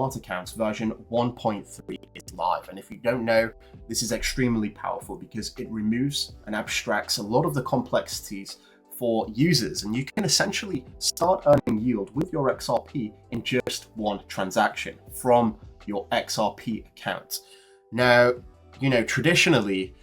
smart accounts version 1.3 is live. And if you don't know, this is extremely powerful because it removes and abstracts a lot of the complexities for users, and you can essentially start earning yield with your XRP in just one transaction from your XRP account. Now, traditionally,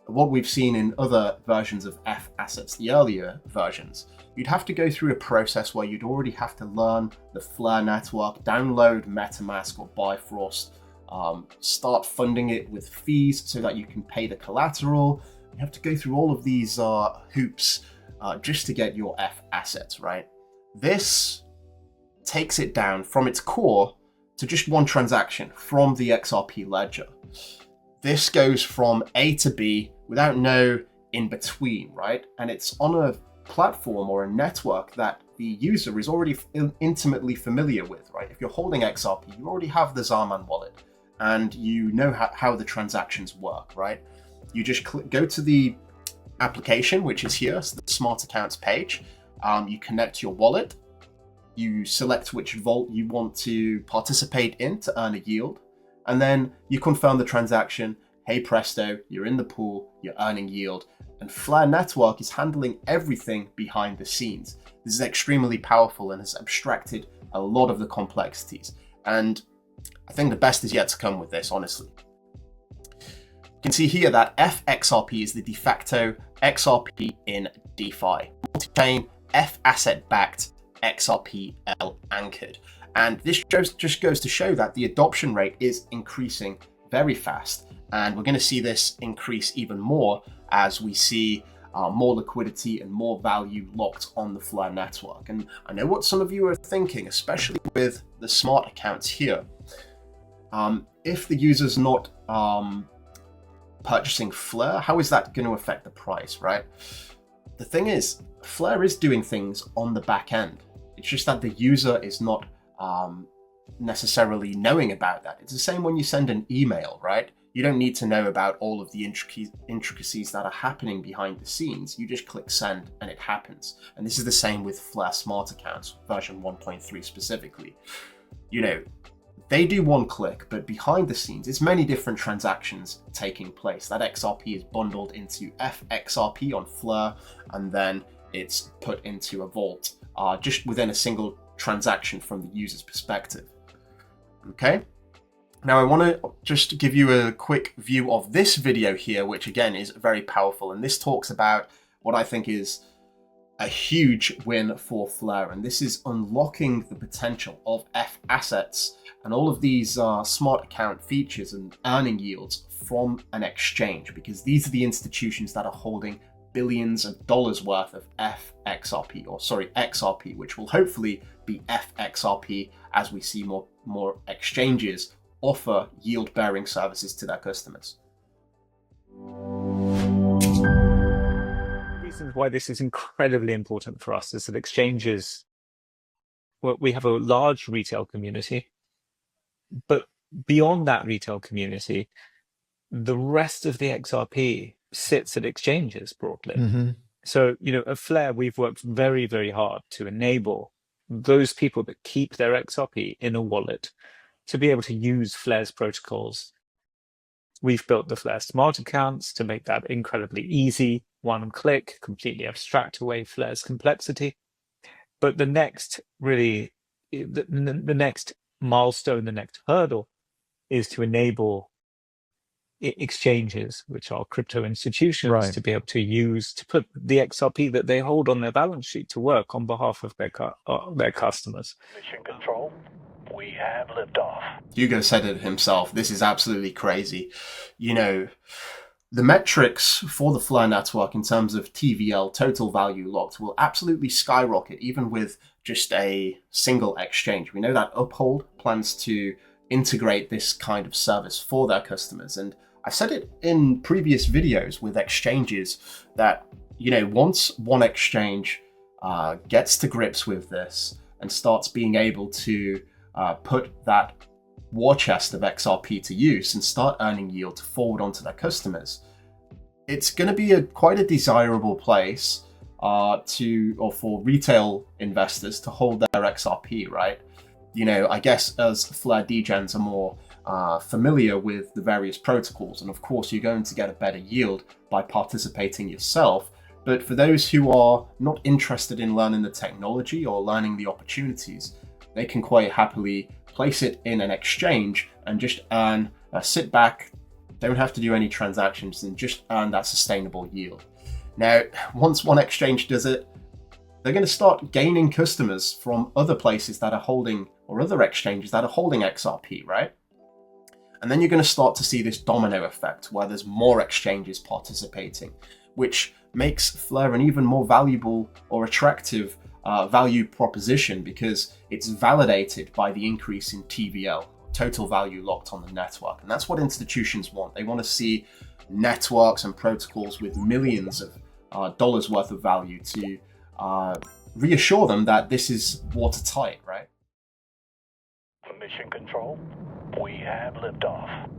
what we've seen in other versions of F assets, the earlier versions, you'd have to go through a process where you'd already have to learn the FLR network, download MetaMask or Bifrost, start funding it with fees so that you can pay the collateral. You have to go through all of these hoops just to get your F assets, right? This takes it down from its core to just one transaction from the XRP ledger. This goes from A to B without no in between, right? And it's on a platform or a network that the user is already intimately familiar with, right? If you're holding XRP, you already have the Zarman wallet and you know how the transactions work, right? You just go to the application, which is here, so the smart accounts page. You connect your wallet, you select which vault you want to participate in to earn a yield, and then you confirm the transaction. Hey presto, you're in the pool, you're earning yield, and FLR network is handling everything behind the scenes. This is extremely powerful and has abstracted a lot of the complexities. And I think the best is yet to come with this, honestly. You can see here that FXRP is the de facto XRP in DeFi. Multi-chain, F asset backed, XRP-L anchored. And this just goes to show that the adoption rate is increasing very fast. And we're going to see this increase even more as we see more liquidity and more value locked on the FLR network. And I know what some of you are thinking, especially with the smart accounts here. If the user's not purchasing FLR, how is that going to affect the price, right? The thing is, FLR is doing things on the back end. It's just that the user is not necessarily knowing about that. It's the same when you send an email, right? You don't need to know about all of the intricacies that are happening behind the scenes. You just click send and it happens. And this is the same with FLR smart accounts, version 1.3 specifically. They do one click, but behind the scenes, it's many different transactions taking place. That XRP is bundled into FXRP on FLR, and then it's put into a vault just within a single transaction from the user's perspective. Okay. Now I want to just give you a quick view of this video here, which again is very powerful. And this talks about what I think is a huge win for FLR. And this is unlocking the potential of F assets and all of these smart account features and earning yields from an exchange, because these are the institutions that are holding billions of dollars worth of XRP, which will hopefully be FXRP as we see more exchanges offer yield-bearing services to their customers. Reasons why this is incredibly important for us is that exchanges, well, we have a large retail community, but beyond that retail community, the rest of the XRP sits at exchanges broadly. Mm-hmm. So, at FLR, we've worked very, very hard to enable those people that keep their XRP in a wallet to be able to use FLR's protocols. We've built the FLR smart accounts to make that incredibly easy, one click, completely abstract away FLR's complexity. But the next milestone, the next hurdle is to enable exchanges, which are crypto institutions, right, to be able to put the XRP that they hold on their balance sheet to work on behalf of their customers. Mission control, we have liftoff. Hugo said it himself. This is absolutely crazy. The metrics for the FLR network in terms of TVL, total value locked, will absolutely skyrocket even with just a single exchange. We know that Uphold plans to integrate this kind of service for their customers. And I've said it in previous videos with exchanges that, once one exchange gets to grips with this and starts being able to put that war chest of XRP to use and start earning yield to forward onto their customers, it's going to be quite a desirable place for retail investors to hold their XRP, right? I guess as FLR degens are more familiar with the various protocols, and of course you're going to get a better yield by participating yourself. But for those who are not interested in learning the technology or learning the opportunities, they can quite happily place it in an exchange and just earn, sit back, don't have to do any transactions, and just earn that sustainable yield. Now, once one exchange does it, they're going to start gaining customers from other places that are holding, or other exchanges that are holding XRP, right? And then you're going to start to see this domino effect where there's more exchanges participating, which makes FLR an even more valuable or attractive value proposition, because it's validated by the increase in TVL, total value locked on the network. And that's what institutions want. They want to see networks and protocols with millions of dollars worth of value to reassure them that this is watertight, right? Mission Control, we have liftoff.